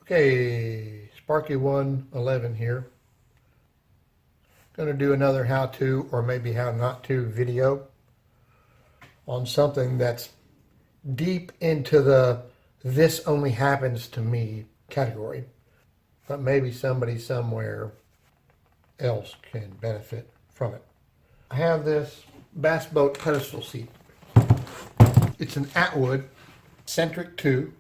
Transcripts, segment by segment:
Okay, Sparky 111 here. Going to do another how-to or maybe how not to video on something that's deep into the "this only happens to me" category, but maybe somebody somewhere else can benefit from it. I have this bass boat pedestal seat. It's an Atwood Centric 2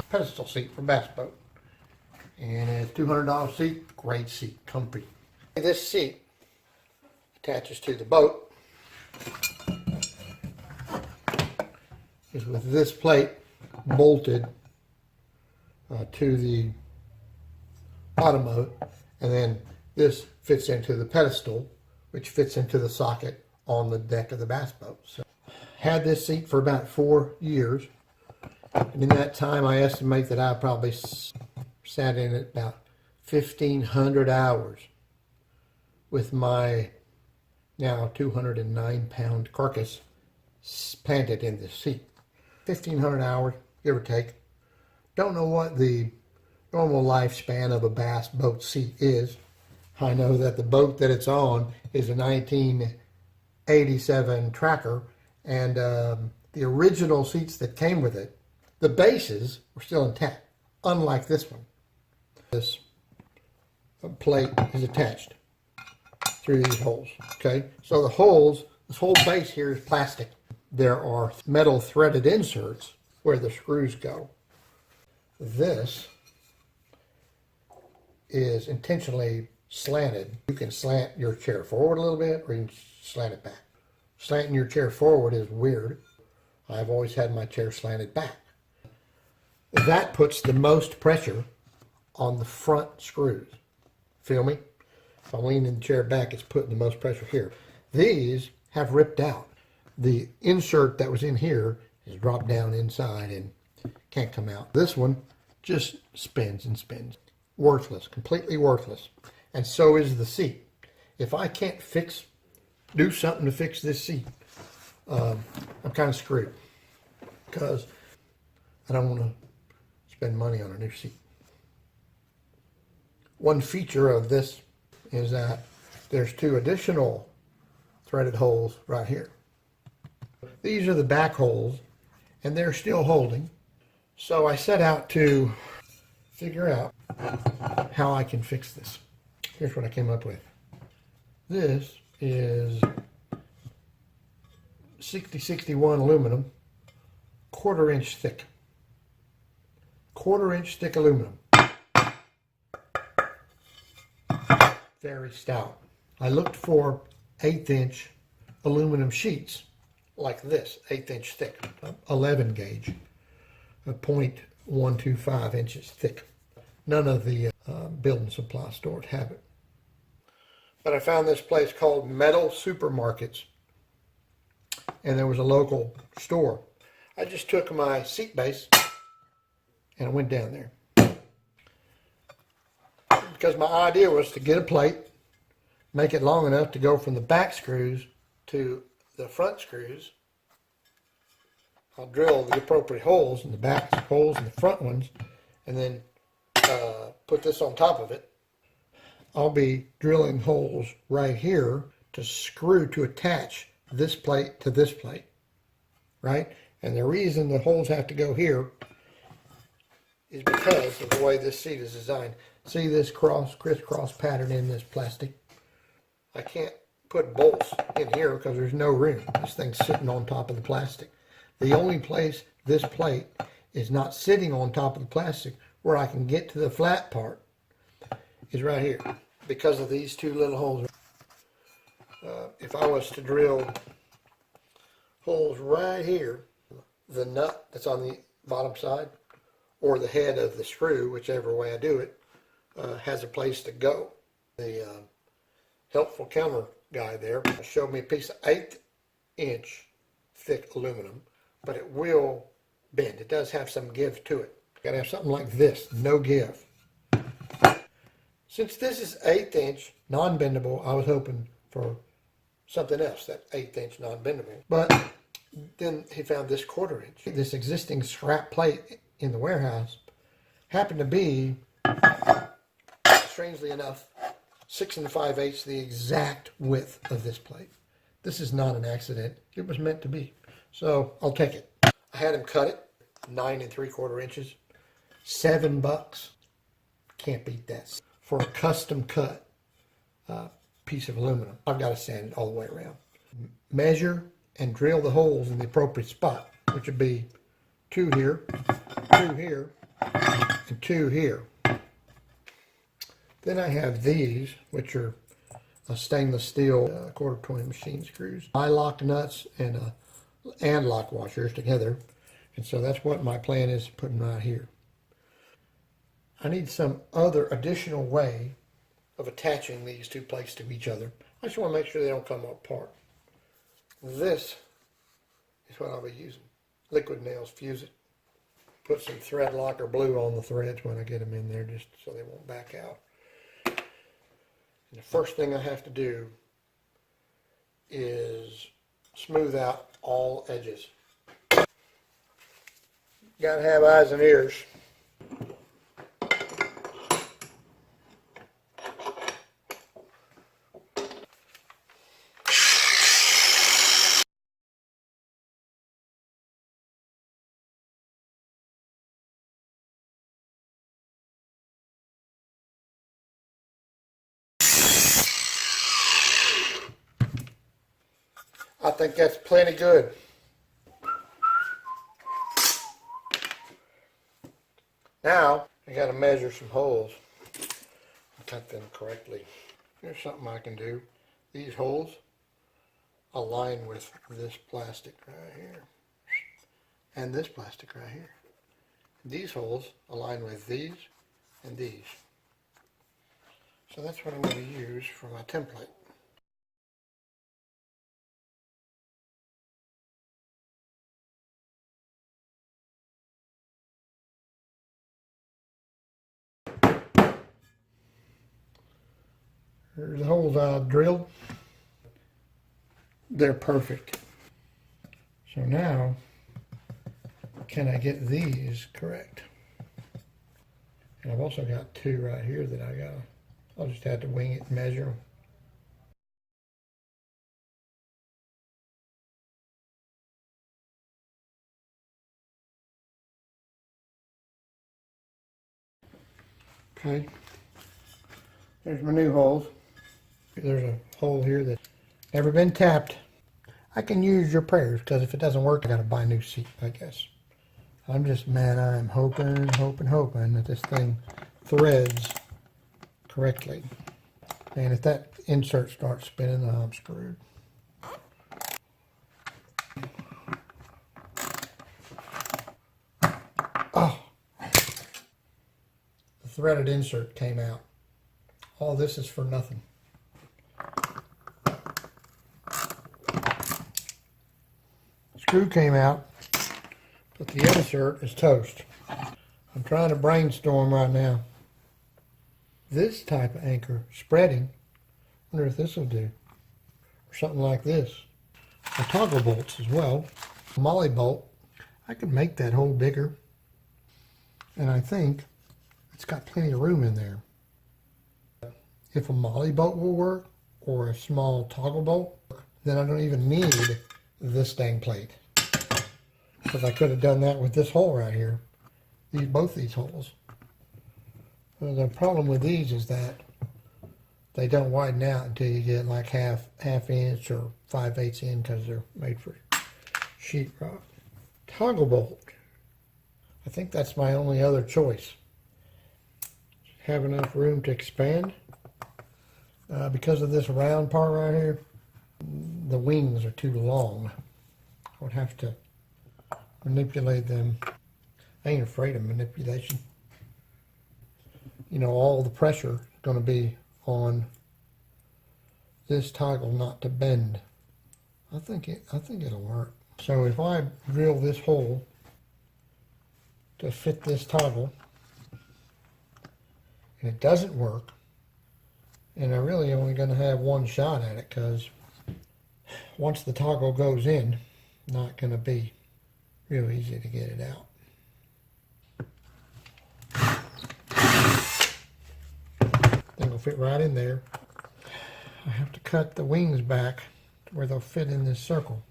pedestal seat for bass boat, and it's $200 seat. Great seat, comfy. This seat attaches to the boat is with this plate bolted to the bottom of it, and then this fits into the pedestal, which fits into the socket on the deck of the bass boat. So had this seat for about 4 years, and in that time I estimate that I probably sat in it about 1,500 hours with my now 209-pound carcass planted in this seat. 1,500 hours, give or take. Don't know what the normal lifespan of a bass boat seat is. I know that the boat that it's on is a 1987 Tracker, and the original seats that came with it, the bases were still intact, unlike this one. This plate is attached through these holes, okay? So the holes, this whole base here is plastic. There are metal threaded inserts where the screws go. This is intentionally slanted. You can slant your chair forward a little bit, or you can slant it back. Slanting your chair forward is weird. I've always had my chair slanted back. That puts the most pressure on the front screws. Feel me? If I'm leaning the chair back, it's putting the most pressure here. These have ripped out. The insert that was in here is dropped down inside and can't come out. This one just spins and spins. Worthless, completely worthless. And so is the seat. If I can't do something to fix this seat, I'm kind of screwed, because I don't want to spend money on a new seat. One feature of this is that there's 2 additional threaded holes right here. These are the back holes, and they're still holding. So I set out to figure out how I can fix this. Here's what I came up with. This is 6061 aluminum, 1/4 inch thick. 1/4 inch thick aluminum. Very stout. I looked for 1/8 inch aluminum sheets like this, 1/8 inch thick, 11 gauge, 0.125 inches thick. None of the building supply stores have it. But I found this place called Metal Supermarkets, and there was a local store. I just took my seat base and I went down there, because my idea was to get a plate, make it long enough to go from the back screws to the front screws. I'll drill the appropriate holes in the back holes and the front ones, and then put this on top of it. I'll be drilling holes right here to screw to attach this plate to this plate, right? And the reason the holes have to go here is because of the way this seat is designed. See this crisscross pattern in this plastic? I can't put bolts in here because there's no room. This thing's sitting on top of the plastic. The only place this plate is not sitting on top of the plastic where I can get to the flat part is right here, because of these 2 little holes. If I was to drill holes right here, the nut that's on the bottom side, or the head of the screw, whichever way I do it, has a place to go. The helpful counter guy there showed me a piece of 1/8 inch thick aluminum, but it will bend. It does have some give to it. Got to have something like this, no give. Since this is 1/8 inch non-bendable, I was hoping for something else, that 1/8 inch non-bendable. But then he found this 1/4 inch. This existing scrap plate in the warehouse happen to be, strangely enough, 6 5/8 the exact width of this plate. This is not an accident. It was meant to be. So I'll take it. I had him cut it 9 3/4 inches. $7. Can't beat that. For a custom cut piece of aluminum, I've got to sand it all the way around. Measure and drill the holes in the appropriate spot, which would be 2 here, 2 here, and 2 here. Then I have these, which are stainless steel 1/4 20 machine screws. I lock nuts and lock washers together, and so that's what my plan is, putting right here. I need some other additional way of attaching these two plates to each other. I just want to make sure they don't come apart. This is what I'll be using. Liquid nails, fuse it. Put some thread locker glue on the threads when I get them in there, just so they won't back out. And the first thing I have to do is smooth out all edges. Gotta have eyes and ears. I think that's plenty good. Now, I got to measure some holes and cut them correctly. Here's something I can do. These holes align with this plastic right here and this plastic right here. These holes align with these and these. So that's what I'm going to use for my template. Here's the holes I drilled. They're perfect. So now, can I get these correct? And I've also got 2 right here that I'll just have to wing it and measure them. Okay. There's my new holes. There's a hole here that's never been tapped. I can use your prayers, because if it doesn't work, I gotta buy a new seat, I guess. I'm hoping that this thing threads correctly. And if that insert starts spinning, then I'm screwed. Oh! The threaded insert came out. All this is for nothing. Screw came out, but the insert is toast. I'm trying to brainstorm right now. This type of anchor, spreading, I wonder if this will do. Or something like this. The toggle bolts as well. Molly bolt, I could make that hole bigger. And I think it's got plenty of room in there. If a molly bolt will work, or a small toggle bolt, then I don't even need this dang plate. Because I could have done that with this hole right here. Both these holes. Well, the problem with these is that they don't widen out until you get like half inch or 5/8 in, because they're made for sheetrock. Toggle bolt. I think that's my only other choice. Have enough room to expand. Because of this round part right here, the wings are too long. I would have to manipulate them. I ain't afraid of manipulation. You know, all the pressure is going to be on this toggle not to bend. I think it'll work. So if I drill this hole to fit this toggle and it doesn't work, and I'm really only going to have one shot at it, because once the toggle goes in, not going to be real easy to get it out. fit right in there. I have to cut the wings back to where they'll fit in this circle.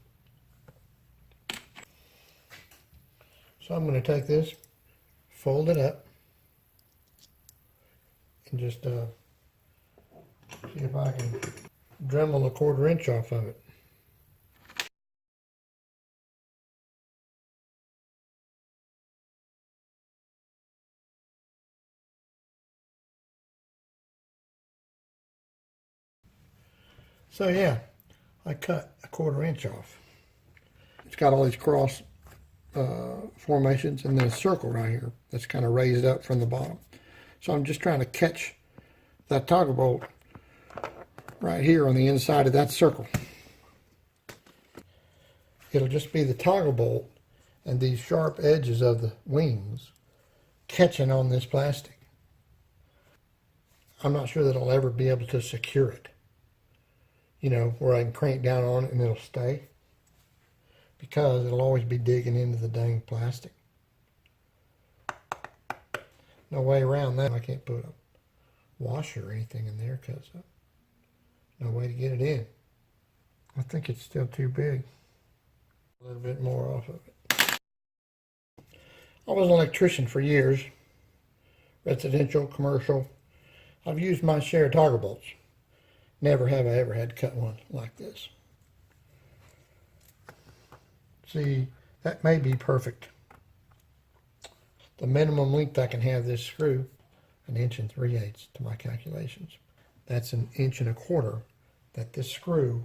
So I'm going to take this, fold it up, and just see if I can Dremel a 1/4 inch off of it. So yeah, I cut a 1/4 inch off. It's got all these cross formations and then a circle right here that's kind of raised up from the bottom. So I'm just trying to catch that toggle bolt right here on the inside of that circle. It'll just be the toggle bolt and these sharp edges of the wings catching on this plastic. I'm not sure that I'll ever be able to secure it, you know, where I can crank down on it and it'll stay, because it'll always be digging into the dang plastic. No way around that. I can't put a washer or anything in there because no way to get it in. I think it's still too big. A little bit more off of it. I was an electrician for years, residential, commercial. I've used my share of toggle bolts. Never have I ever had to cut one like this. See, that may be perfect. The minimum length I can have this screw, 1 3/8 inches to my calculations. That's 1 1/4 inch that this screw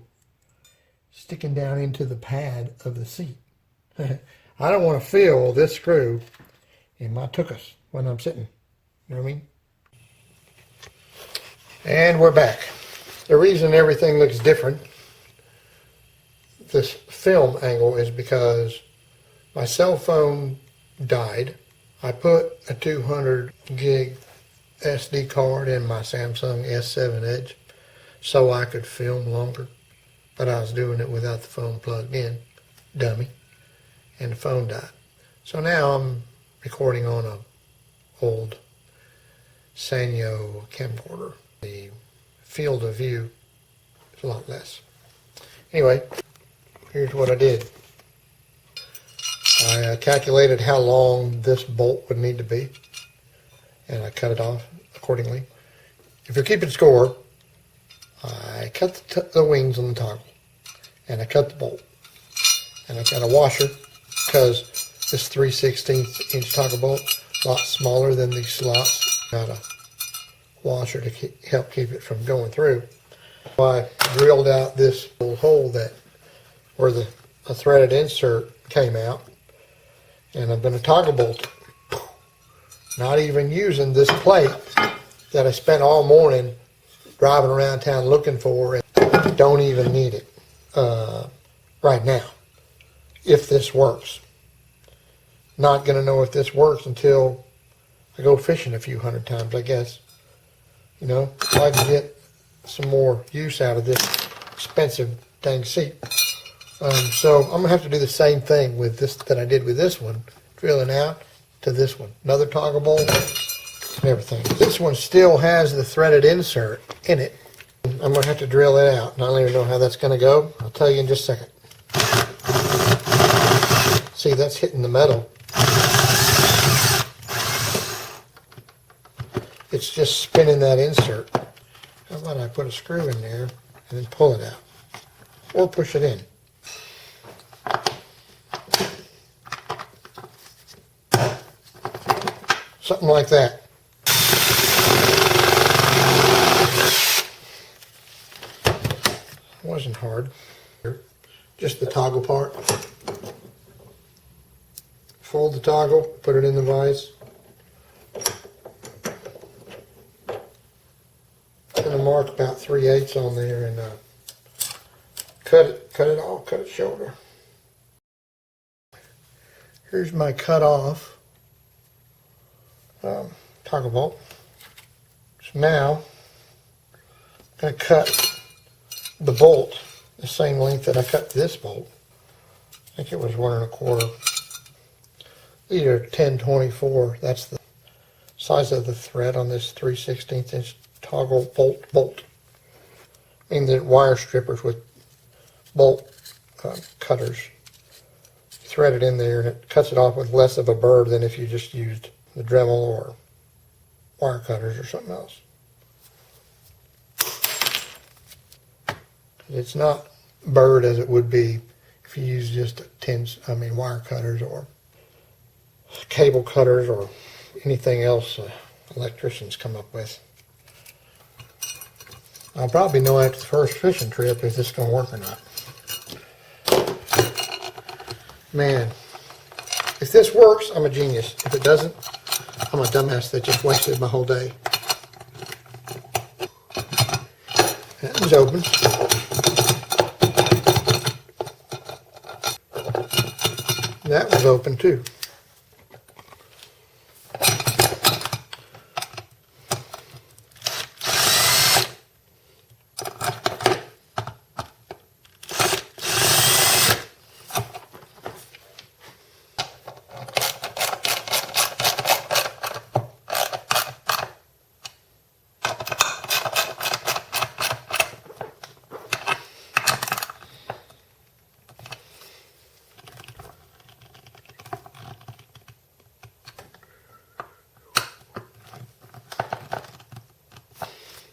sticking down into the pad of the seat. I don't want to feel this screw in my tuchus when I'm sitting. You know what I mean? And we're back. The reason everything looks different, this film angle, is because my cell phone died. I put a 200 gig SD card in my Samsung S7 Edge so I could film longer, but I was doing it without the phone plugged in, dummy, and the phone died. So now I'm recording on a old Sanyo camcorder. The field of view is a lot less. Anyway, here's what I did. I calculated how long this bolt would need to be, and I cut it off accordingly. If you're keeping score, I cut the wings on the toggle, and I cut the bolt, and I got a washer because this 3/16 inch toggle bolt a lot smaller than these slots. Got a washer to help keep it from going through. I drilled out this little hole that where the threaded insert came out, and I'm going to toggle bolt it. Not even using this plate that I spent all morning driving around town looking for, and don't even need it right now. If this works. Not going to know if this works until I go fishing a few hundred times, I guess. You know, if I can get some more use out of this expensive dang seat. So I'm going to have to do the same thing with this that I did with this one, drilling out to this one. Another toggle bolt and everything. This one still has the threaded insert in it. I'm going to have to drill it out, and I don't even know how that's going to go. I'll tell you in just a second. See, that's hitting the metal. It's just spinning that insert. How about I put a screw in there and then pull it out? Or push it in. Something like that. It wasn't hard. Just the toggle part. Fold the toggle, put it in the vise. I'm going to mark about 3/8 on there and cut it shoulder. Here's my cut off toggle bolt. So now I'm going to cut the bolt the same length that I cut this bolt. I think it was 1 1/4. These are 10/24. That's the size of the thread on this 3/16 inch toggle bolt. I mean the wire strippers with bolt cutters. Thread it in there and it cuts it off with less of a burr than if you just used the Dremel or wire cutters or something else. It's not burred as it would be if you use just wire cutters or cable cutters or anything else electricians come up with. I'll probably know after the first fishing trip if this is going to work or not. Man, if this works, I'm a genius. If it doesn't, I'm a dumbass that just wasted my whole day. That was open. That was open too.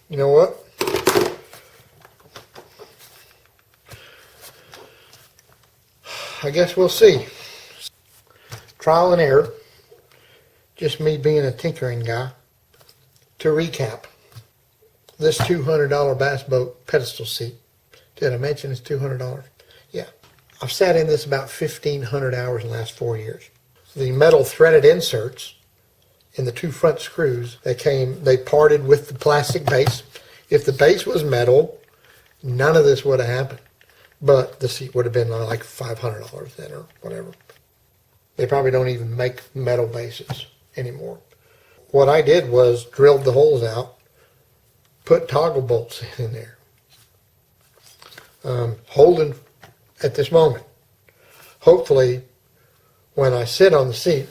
You know what? I guess we'll see. Trial and error. Just me being a tinkering guy. To recap, this $200 bass boat pedestal seat. Did I mention it's $200? Yeah. I've sat in this about 1,500 hours in the last 4 years. The metal threaded inserts in the two front screws, they parted with the plastic base. If the base was metal, none of this would have happened. But the seat would have been like $500 then or whatever. They probably don't even make metal bases anymore. What I did was drilled the holes out, put toggle bolts in there. Holding at this moment. Hopefully, when I sit on the seat,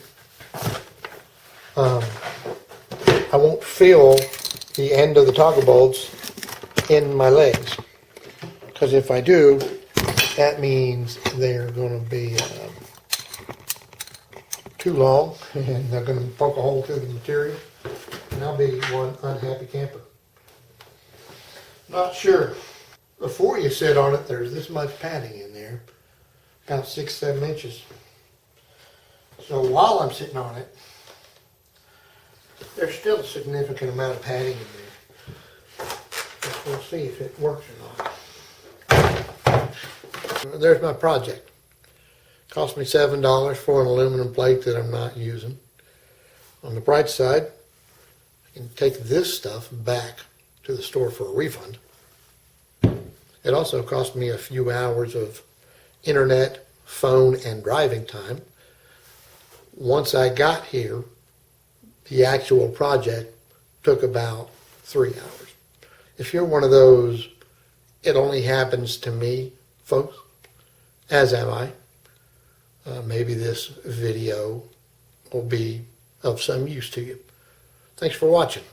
I won't feel the end of the toggle bolts in my legs. Because if I do, that means they're going to be too long and they're going to poke a hole through the material. And I'll be one unhappy camper. Not sure. Before you sit on it, there's this much padding in there. About 6-7 inches. So while I'm sitting on it, there's still a significant amount of padding in there. But we'll see if it works or not. There's my project. Cost me $7 for an aluminum plate that I'm not using. On the bright side, I can take this stuff back to the store for a refund. It also cost me a few hours of internet, phone, and driving time. Once I got here, the actual project took about 3 hours. If you're one of those, it only happens to me, folks, as am I, maybe this video will be of some use to you. Thanks for watching.